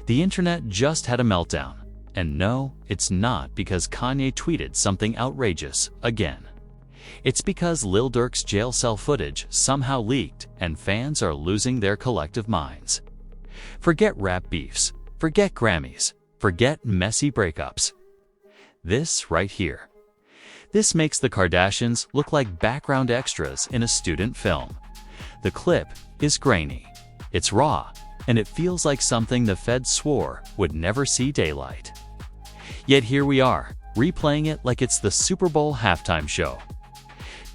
The internet just had a meltdown. And no, it's not because Kanye tweeted something outrageous again. It's because Lil Durk's jail cell footage somehow leaked and fans are losing their collective minds. Forget rap beefs, forget Grammys, forget messy breakups. This right here. This makes the Kardashians look like background extras in a student film. The clip is grainy, it's raw, and it feels like something the feds swore would never see daylight. Yet here we are, replaying it like it's the Super Bowl halftime show.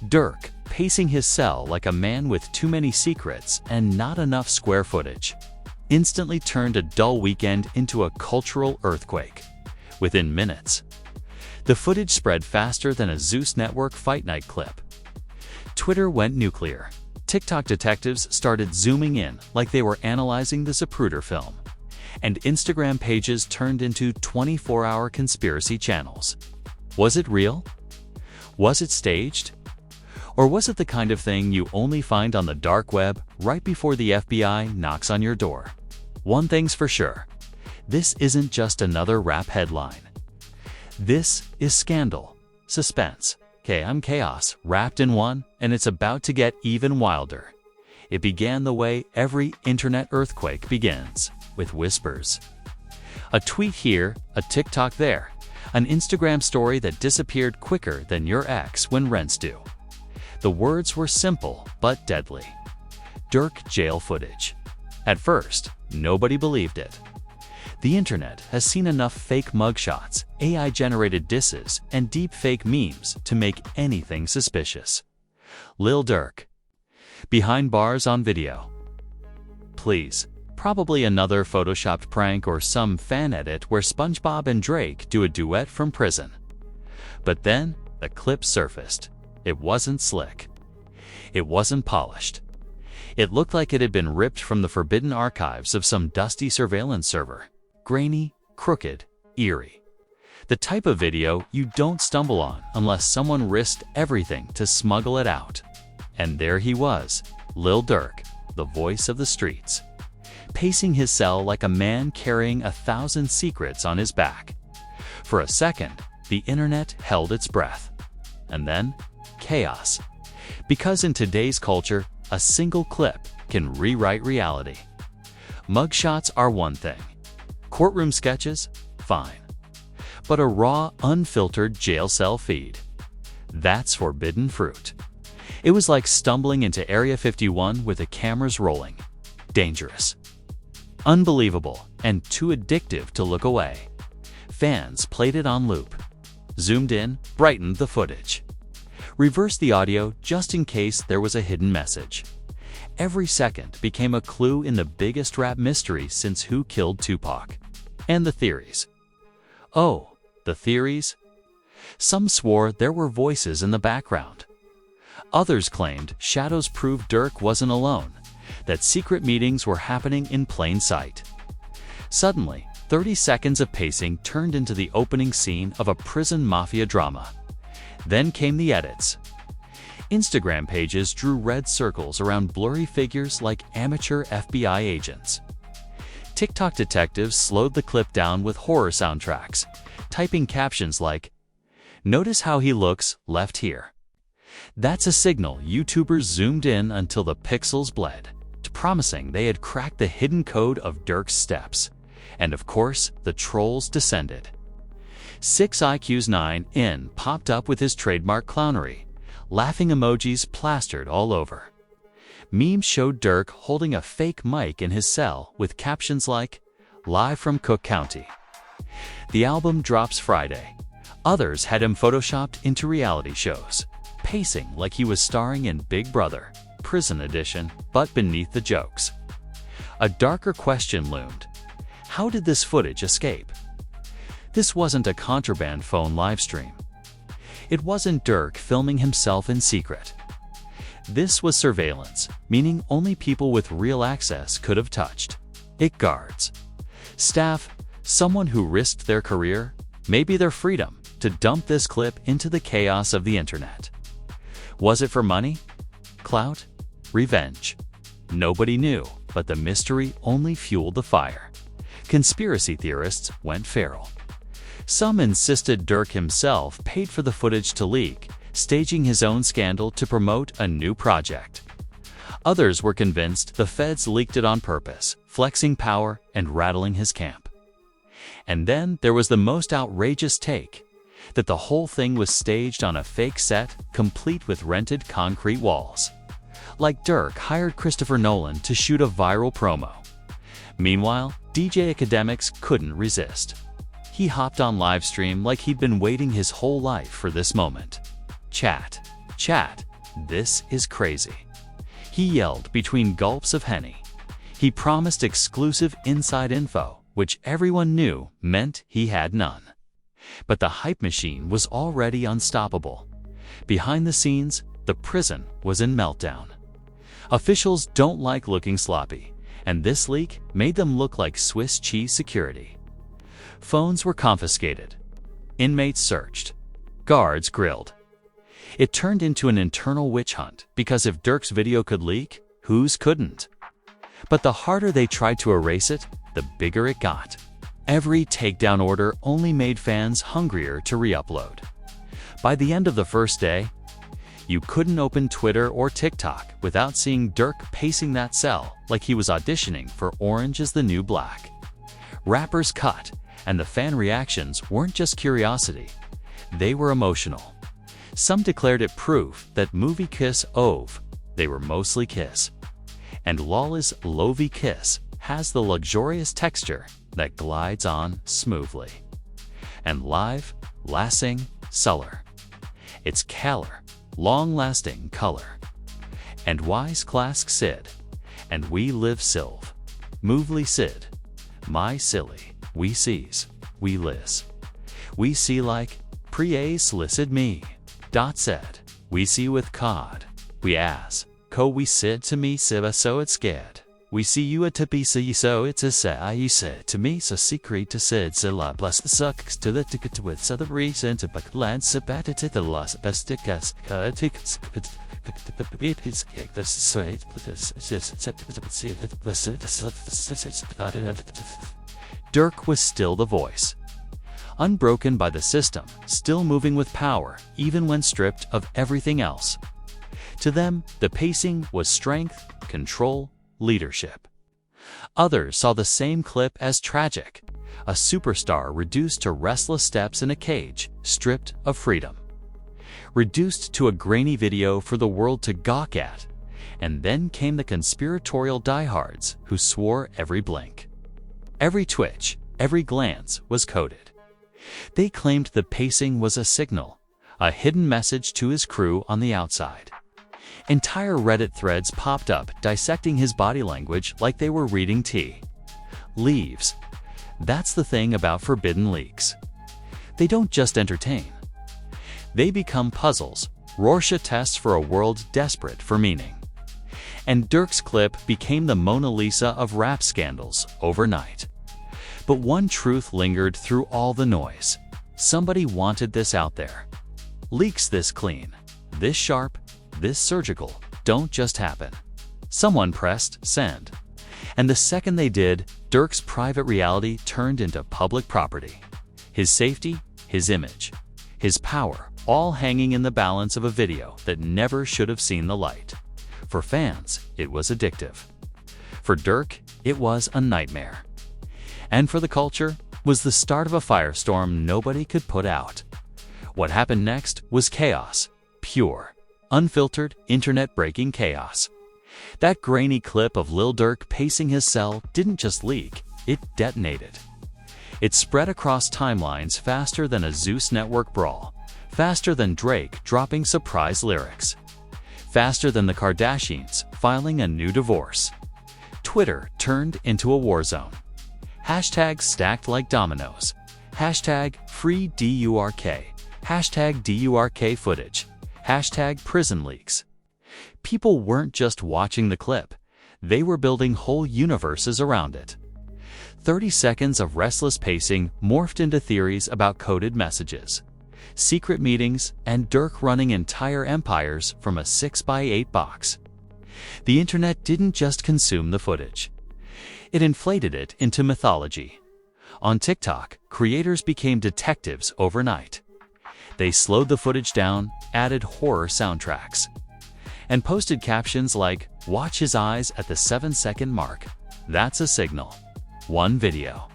Durk pacing his cell like a man with too many secrets and not enough square footage, instantly turned a dull weekend into a cultural earthquake. Within minutes, the footage spread faster than a Zeus Network Fight Night clip. Twitter went nuclear. TikTok detectives started zooming in like they were analyzing the Zapruder film. And Instagram pages turned into 24-hour conspiracy channels. Was it real? Was it staged? Or was it the kind of thing you only find on the dark web right before the FBI knocks on your door? One thing's for sure, this isn't just another rap headline. This is scandal, suspense, chaos wrapped in one, and it's about to get even wilder. It began the way every internet earthquake begins, with whispers. A tweet here, a TikTok there, an Instagram story that disappeared quicker than your ex when rent's due. The words were simple but deadly. Durk jail footage. At first, nobody believed it. The internet has seen enough fake mugshots, AI-generated disses, and deep-fake memes to make anything suspicious. Lil Durk. Behind bars on video. Please. Probably another photoshopped prank or some fan edit where SpongeBob and Drake do a duet from prison. But then, the clip surfaced. It wasn't slick. It wasn't polished. It looked like it had been ripped from the forbidden archives of some dusty surveillance server. Grainy, crooked, eerie. The type of video you don't stumble on unless someone risked everything to smuggle it out. And there he was, Lil Durk, the voice of the streets, pacing his cell like a man carrying 1,000 secrets on his back. For a second, the internet held its breath. And then, chaos. Because in today's culture, a single clip can rewrite reality. Mugshots are one thing. Courtroom sketches? Fine. But a raw, unfiltered jail cell feed? That's forbidden fruit. It was like stumbling into Area 51 with the cameras rolling. Dangerous. Unbelievable and too addictive to look away. Fans played it on loop. Zoomed in, brightened the footage. Reversed the audio just in case there was a hidden message. Every second became a clue in the biggest rap mystery since Who Killed Tupac. And the theories. Oh, the theories? Some swore there were voices in the background. Others claimed shadows proved Durk wasn't alone, that secret meetings were happening in plain sight. Suddenly, 30 seconds of pacing turned into the opening scene of a prison mafia drama. Then came the edits. Instagram pages drew red circles around blurry figures like amateur FBI agents. TikTok detectives slowed the clip down with horror soundtracks, typing captions like, "Notice how he looks left here." That's a signal YouTubers zoomed in until the pixels bled, promising they had cracked the hidden code of Durk's steps. And of course, the trolls descended. 6IQ's9 in popped up with his trademark clownery, laughing emojis plastered all over. Memes showed Durk holding a fake mic in his cell with captions like, "Live from Cook County." The album drops Friday. Others had him photoshopped into reality shows, pacing like he was starring in Big Brother, Prison Edition, but beneath the jokes. A darker question loomed. How did this footage escape? This wasn't a contraband phone livestream. It wasn't Durk filming himself in secret. This was surveillance, meaning only people with real access could have touched it. Guards, staff, someone who risked their career, maybe their freedom, to dump this clip into the chaos of the internet. Was it for money? Clout? Revenge? Nobody knew, but the mystery only fueled the fire. conspiracy theorists went feral. Some insisted Durk himself paid for the footage to leak, staging his own scandal to promote a new project. Others were convinced the feds leaked it on purpose, flexing power and rattling his camp. And then there was the most outrageous take, that the whole thing was staged on a fake set, complete with rented concrete walls. Like Durk hired Christopher Nolan to shoot a viral promo. Meanwhile, DJ Academics couldn't resist. He hopped on livestream like he'd been waiting his whole life for this moment. Chat, this is crazy. He yelled between gulps of Henny. He promised exclusive inside info, which everyone knew meant he had none. But the hype machine was already unstoppable. Behind the scenes, the prison was in meltdown. Officials don't like looking sloppy, and this leak made them look like Swiss cheese security. Phones were confiscated. Inmates searched. Guards grilled. It turned into an internal witch hunt, because if Durk's video could leak, whose couldn't? But the harder they tried to erase it, the bigger it got. Every takedown order only made fans hungrier to re-upload. By the end of the first day, you couldn't open Twitter or TikTok without seeing Durk pacing that cell like he was auditioning for Orange is the New Black. Rappers cut, and the fan reactions weren't just curiosity. They were emotional. Some declared it proof that movie kiss ove, they were mostly kiss. And Lawless Lovey Kiss has the luxurious texture that glides on smoothly. And live, lasting, color. It's color, long-lasting color. And wise clask Sid, and we live Sylv. Movely Sid, my silly, we sees, we liz. We see like, pre-ace licid me. Dot said, we see with cod, we as, co we sid to me siva so it's scared. We see you at tapisa so it's a say you said to me so secret to sid so la bless the sucks to the ticket with so the reason to back land sabat to the loss best tickets tickets Durk was still the voice. Unbroken by the system, still moving with power, even when stripped of everything else. To them, the pacing was strength, control, leadership. Others saw the same clip as tragic, a superstar reduced to restless steps in a cage, stripped of freedom. Reduced to a grainy video for the world to gawk at, and then came the conspiratorial diehards who swore every blink. Every twitch, every glance was coded. They claimed the pacing was a signal, a hidden message to his crew on the outside. Entire Reddit threads popped up dissecting his body language like they were reading tea. Leaves. That's the thing about forbidden leaks. They don't just entertain. They become puzzles, Rorschach tests for a world desperate for meaning. And Durk's clip became the Mona Lisa of rap scandals overnight. But one truth lingered through all the noise. Somebody wanted this out there. Leaks this clean, this sharp, this surgical don't just happen. Someone pressed send. And the second they did, Durk's private reality turned into public property. His safety, his image, his power, all hanging in the balance of a video that never should have seen the light. For fans, it was addictive. For Durk, it was a nightmare. And for the culture, was the start of a firestorm nobody could put out. What happened next was chaos, pure, unfiltered, internet-breaking chaos. That grainy clip of Lil Durk pacing his cell didn't just leak, it detonated. It spread across timelines faster than a Zeus network brawl, faster than Drake dropping surprise lyrics, faster than the Kardashians filing a new divorce. Twitter turned into a war zone. Hashtags stacked like dominoes. Hashtag free DURK. Hashtag DURK footage. Hashtag prison leaks. People weren't just watching the clip. They were building whole universes around it. 30 seconds of restless pacing morphed into theories about coded messages, secret meetings, and Durk running entire empires from a 6x8 box. The internet didn't just consume the footage. It inflated it into mythology. On TikTok, creators became detectives overnight. They slowed the footage down, added horror soundtracks, and posted captions like, "Watch his eyes at the 7-second mark. That's a signal." One video,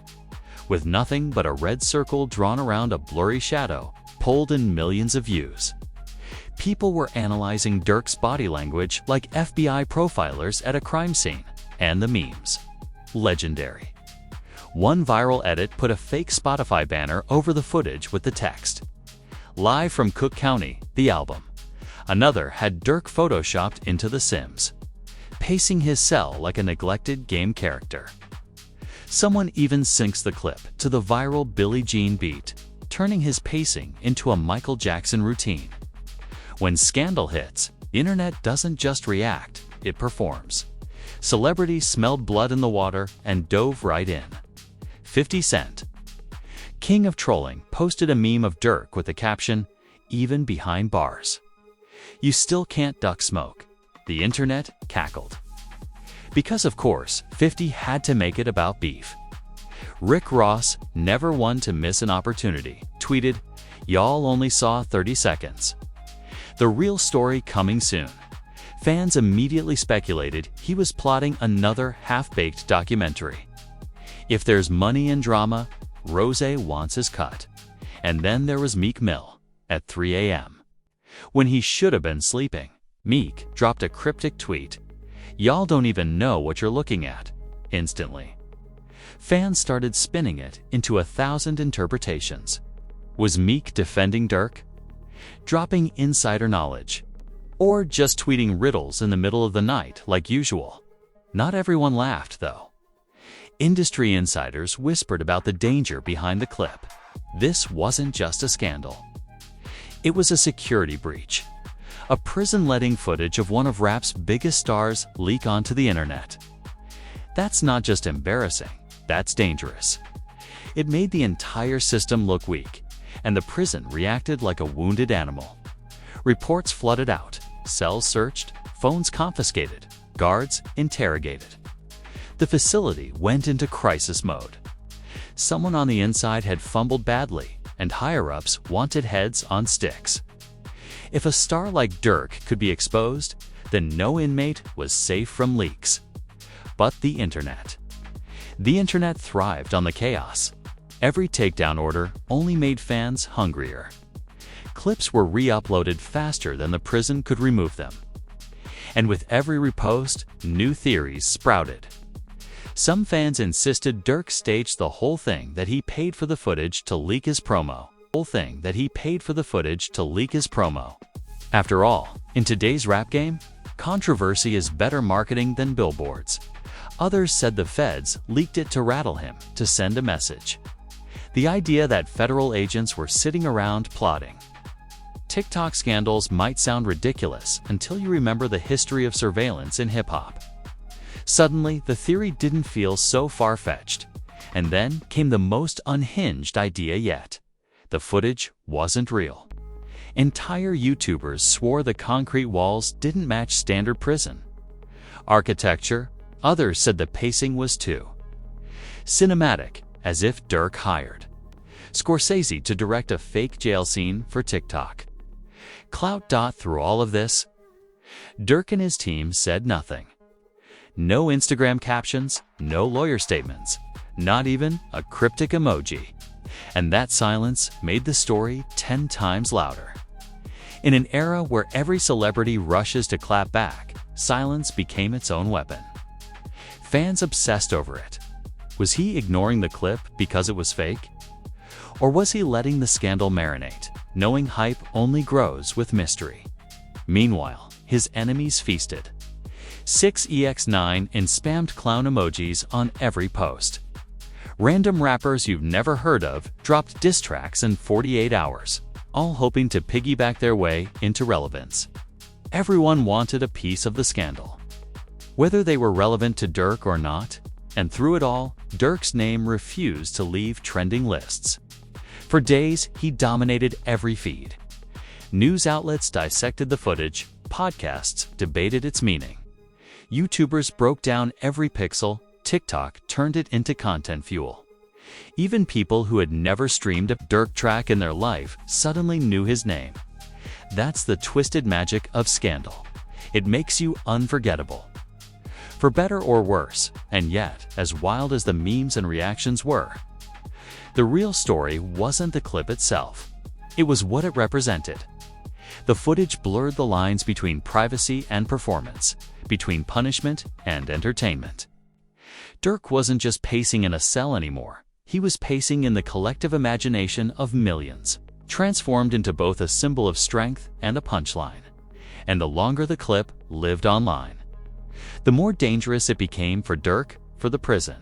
with nothing but a red circle drawn around a blurry shadow, pulled in millions of views. People were analyzing Durk's body language like FBI profilers at a crime scene, and the memes. Legendary. One viral edit put a fake Spotify banner over the footage with the text, "Live from Cook County, the album." Another had Durk photoshopped into The Sims, pacing his cell like a neglected game character. Someone even syncs the clip to the viral Billie Jean beat, turning his pacing into a Michael Jackson routine. When scandal hits, the internet doesn't just react, it performs. Celebrities smelled blood in the water and dove right in. 50 Cent, king of trolling, posted a meme of Durk with the caption, "Even behind bars, you still can't duck smoke." The internet cackled. Because of course, 50 had to make it about beef. Rick Ross, never one to miss an opportunity, tweeted, "Y'all only saw 30 seconds. The real story coming soon." Fans immediately speculated he was plotting another half-baked documentary. If there's money in drama, Rose wants his cut. And then there was Meek Mill, at 3 a.m. when he should have been sleeping. Meek dropped a cryptic tweet, "Y'all don't even know what you're looking at." Instantly, fans started spinning it into 1,000 interpretations. Was Meek defending Durk, dropping insider knowledge, or just tweeting riddles in the middle of the night like usual? Not everyone laughed, though. Industry insiders whispered about the danger behind the clip. This wasn't just a scandal. It was a security breach. A prison letting footage of one of rap's biggest stars leak onto the internet. That's not just embarrassing, that's dangerous. It made the entire system look weak, and the prison reacted like a wounded animal. Reports flooded out, cells searched, phones confiscated, guards interrogated. The facility went into crisis mode. Someone on the inside had fumbled badly, and higher-ups wanted heads on sticks. If a star like Durk could be exposed, then no inmate was safe from leaks. But the internet. The internet thrived on the chaos. Every takedown order only made fans hungrier. Clips were re-uploaded faster than the prison could remove them. And with every repost, new theories sprouted. Some fans insisted Durk staged the whole thing, that he paid for the footage to leak his promo. After all, in today's rap game, controversy is better marketing than billboards. Others said the feds leaked it to rattle him, to send a message. The idea that federal agents were sitting around plotting. TikTok scandals might sound ridiculous until you remember the history of surveillance in hip-hop. Suddenly, the theory didn't feel so far-fetched. And then came the most unhinged idea yet. The footage wasn't real. Entire YouTubers swore the concrete walls didn't match standard prison architecture. Others said the pacing was too cinematic, as if Durk hired Scorsese to direct a fake jail scene for TikTok. Clout. Through all of this, Durk and his team said nothing. No Instagram captions, no lawyer statements, not even a cryptic emoji. And that silence made the story 10 times louder. In an era where every celebrity rushes to clap back, silence became its own weapon. Fans obsessed over it. Was he ignoring the clip because it was fake? Or was he letting the scandal marinate, knowing hype only grows with mystery? Meanwhile, his enemies feasted. 6EX9 and spammed clown emojis on every post. Random rappers you've never heard of dropped diss tracks in 48 hours, all hoping to piggyback their way into relevance. Everyone wanted a piece of the scandal, whether they were relevant to Durk or not, and through it all, Durk's name refused to leave trending lists. For days, he dominated every feed. News outlets dissected the footage, podcasts debated its meaning. YouTubers broke down every pixel, TikTok turned it into content fuel. Even people who had never streamed a Durk track in their life suddenly knew his name. That's the twisted magic of scandal. It makes you unforgettable. For better or worse, and yet, as wild as the memes and reactions were, the real story wasn't the clip itself. It was what it represented. The footage blurred the lines between privacy and performance, between punishment and entertainment. Durk wasn't just pacing in a cell anymore. He was pacing in the collective imagination of millions, transformed into both a symbol of strength and a punchline. And the longer the clip lived online, the more dangerous it became for Durk, for the prison,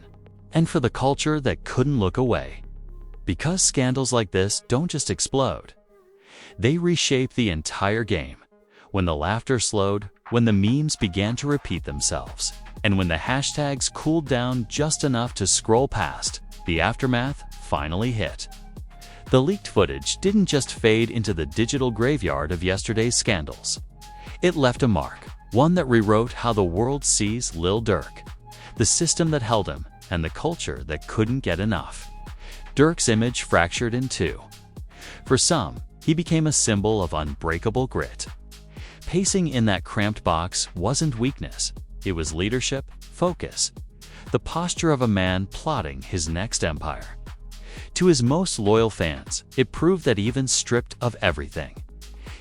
and for the culture that couldn't look away. Because scandals like this don't just explode. They reshape the entire game. When the laughter slowed, when the memes began to repeat themselves, and when the hashtags cooled down just enough to scroll past, the aftermath finally hit. The leaked footage didn't just fade into the digital graveyard of yesterday's scandals. It left a mark, one that rewrote how the world sees Lil Durk, the system that held him, and the culture that couldn't get enough. Durk's image fractured in two. For some, he became a symbol of unbreakable grit. Pacing in that cramped box wasn't weakness. It was leadership, focus, the posture of a man plotting his next empire. To his most loyal fans, it proved that even stripped of everything,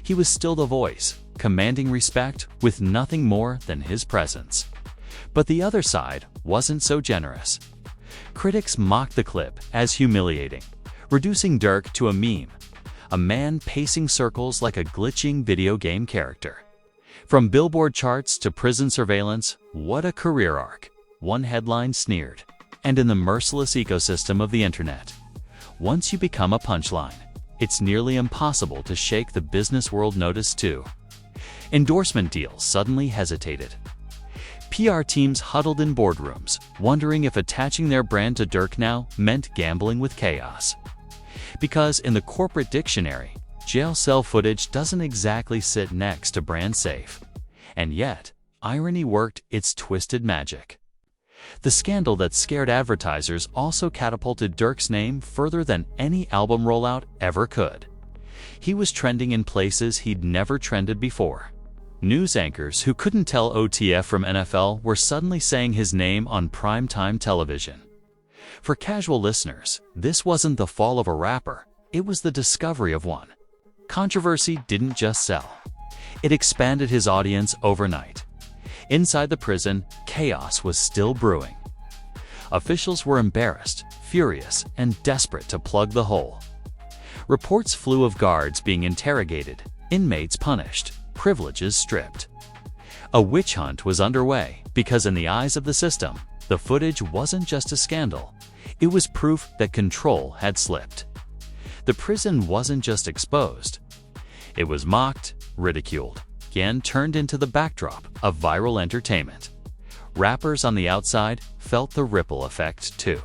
he was still the voice, commanding respect with nothing more than his presence. But the other side wasn't so generous. Critics mocked the clip as humiliating, reducing Durk to a meme, a man pacing circles like a glitching video game character. From Billboard charts to prison surveillance, what a career arc, one headline sneered. And in the merciless ecosystem of the internet, once you become a punchline, it's nearly impossible to shake the business world notice too. Endorsement deals suddenly hesitated. PR teams huddled in boardrooms, wondering if attaching their brand to Durk now meant gambling with chaos. Because in the corporate dictionary, jail cell footage doesn't exactly sit next to brand safe. And yet, irony worked its twisted magic. The scandal that scared advertisers also catapulted Durk's name further than any album rollout ever could. He was trending in places he'd never trended before. News anchors who couldn't tell OTF from NFL were suddenly saying his name on primetime television. For casual listeners, this wasn't the fall of a rapper, it was the discovery of one. Controversy didn't just sell. It expanded his audience overnight. Inside the prison, chaos was still brewing. Officials were embarrassed, furious, and desperate to plug the hole. Reports flew of guards being interrogated, inmates punished, privileges stripped. A witch hunt was underway because in the eyes of the system, the footage wasn't just a scandal. It was proof that control had slipped. The prison wasn't just exposed. It was mocked, ridiculed, again turned into the backdrop of viral entertainment. Rappers on the outside felt the ripple effect too.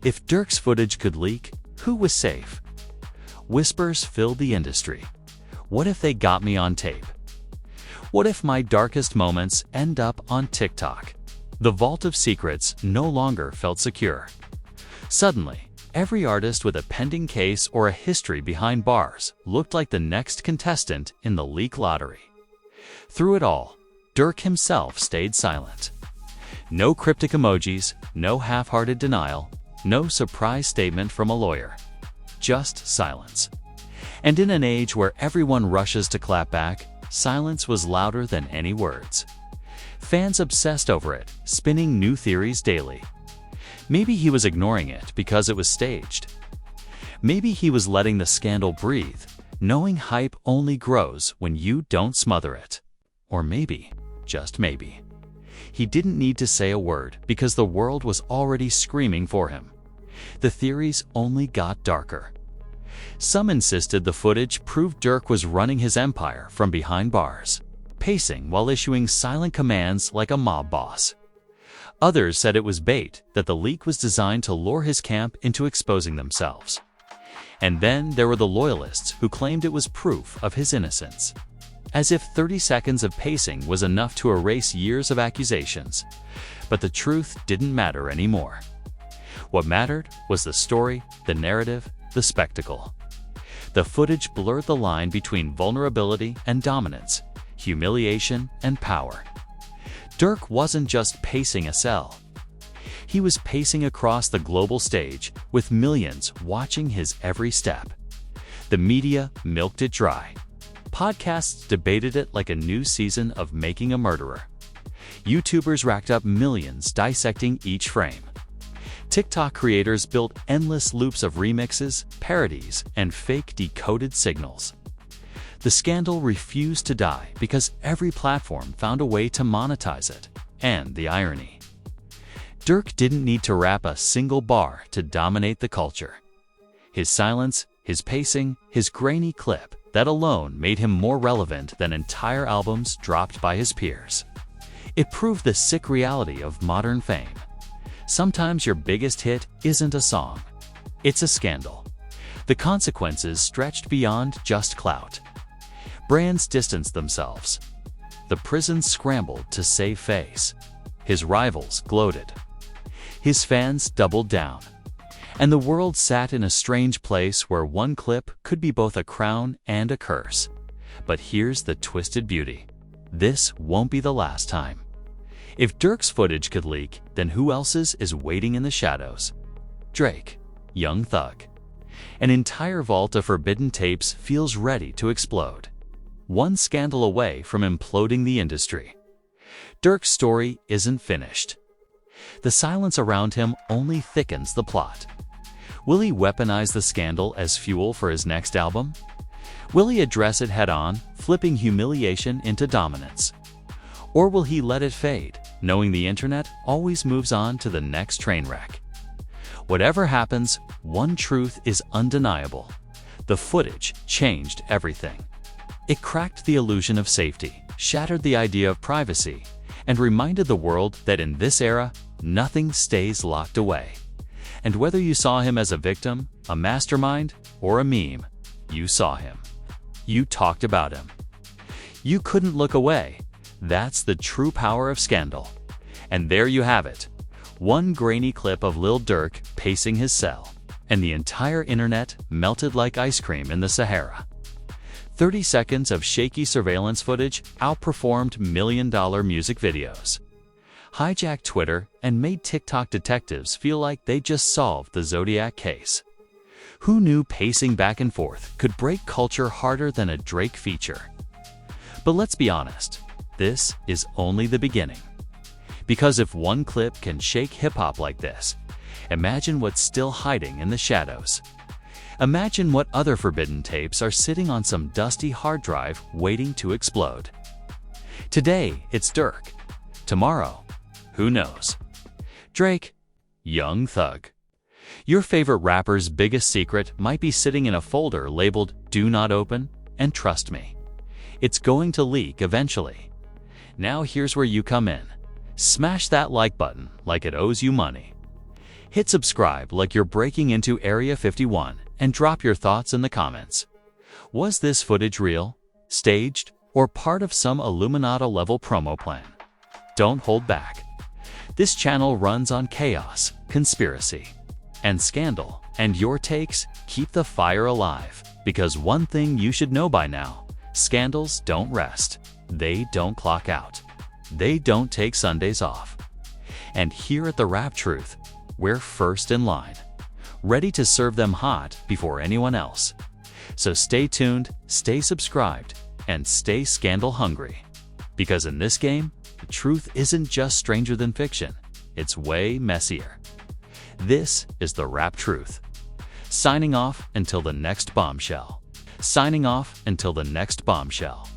If Durk's footage could leak, who was safe? Whispers filled the industry. What if they got me on tape? What if my darkest moments end up on TikTok? The vault of secrets no longer felt secure. Suddenly, every artist with a pending case or a history behind bars looked like the next contestant in the leak lottery. Through it all, Durk himself stayed silent. No cryptic emojis, no half-hearted denial, no surprise statement from a lawyer. Just silence. And in an age where everyone rushes to clap back, silence was louder than any words. Fans obsessed over it, spinning new theories daily. Maybe he was ignoring it because it was staged. Maybe he was letting the scandal breathe, knowing hype only grows when you don't smother it. Or maybe, just maybe, he didn't need to say a word because the world was already screaming for him. The theories only got darker. Some insisted the footage proved Durk was running his empire from behind bars, pacing while issuing silent commands like a mob boss. Others said it was bait, that the leak was designed to lure his camp into exposing themselves. And then there were the loyalists who claimed it was proof of his innocence. as if 30 seconds of pacing was enough to erase years of accusations. But the truth didn't matter anymore. What mattered was the story, the narrative, the spectacle. The footage blurred the line between vulnerability and dominance, humiliation and power. Durk wasn't just pacing a cell. He was pacing across the global stage with millions watching his every step. The media milked it dry. Podcasts debated it like a new season of Making a Murderer. YouTubers racked up millions dissecting each frame. TikTok creators built endless loops of remixes, parodies, and fake decoded signals. The scandal refused to die because every platform found a way to monetize it. And the irony. Durk didn't need to rap a single bar to dominate the culture. His silence, his pacing, his grainy clip, that alone made him more relevant than entire albums dropped by his peers. It proved the sick reality of modern fame. Sometimes your biggest hit isn't a song. It's a scandal. The consequences stretched beyond just clout. Brands distanced themselves. The prisons scrambled to save face. His rivals gloated. His fans doubled down. And the world sat in a strange place where one clip could be both a crown and a curse. But here's the twisted beauty. This won't be the last time. If Durk's footage could leak, then who else's is waiting in the shadows? Drake, Young Thug. An entire vault of forbidden tapes feels ready to explode. One scandal away from imploding the industry. Durk's story isn't finished. The silence around him only thickens the plot. Will he weaponize the scandal as fuel for his next album? Will he address it head-on, flipping humiliation into dominance? Or will he let it fade, knowing the internet always moves on to the next train wreck? Whatever happens, one truth is undeniable. The footage changed everything. It cracked the illusion of safety, shattered the idea of privacy, and reminded the world that in this era, nothing stays locked away. And whether you saw him as a victim, a mastermind, or a meme, you saw him. You talked about him. You couldn't look away. That's the true power of scandal. And there you have it. One grainy clip of Lil Durk pacing his cell, and the entire internet melted like ice cream in the Sahara. 30 seconds of shaky surveillance footage outperformed million-dollar music videos. Hijacked Twitter and made TikTok detectives feel like they just solved the Zodiac case. Who knew pacing back and forth could break culture harder than a Drake feature? But let's be honest. This is only the beginning. Because if one clip can shake hip-hop like this, imagine what's still hiding in the shadows. Imagine what other forbidden tapes are sitting on some dusty hard drive waiting to explode. Today, it's Durk. Tomorrow, who knows? Drake, Young Thug. Your favorite rapper's biggest secret might be sitting in a folder labeled "Do Not Open," and trust me, it's going to leak eventually. Now here's where you come in. Smash that like button like it owes you money. Hit subscribe like you're breaking into Area 51 and drop your thoughts in the comments. Was this footage real, staged, or part of some Illuminati-level promo plan? Don't hold back. This channel runs on chaos, conspiracy, and scandal, and your takes keep the fire alive. Because one thing you should know by now, scandals don't rest. They don't clock out. They don't take Sundays off. And here at The Rap Truth, we're first in line, ready to serve them hot before anyone else. So stay tuned, stay subscribed, and stay scandal hungry. Because in this game, the truth isn't just stranger than fiction. It's way messier. This is The Rap Truth. Signing off until the next bombshell. Signing off until the next bombshell.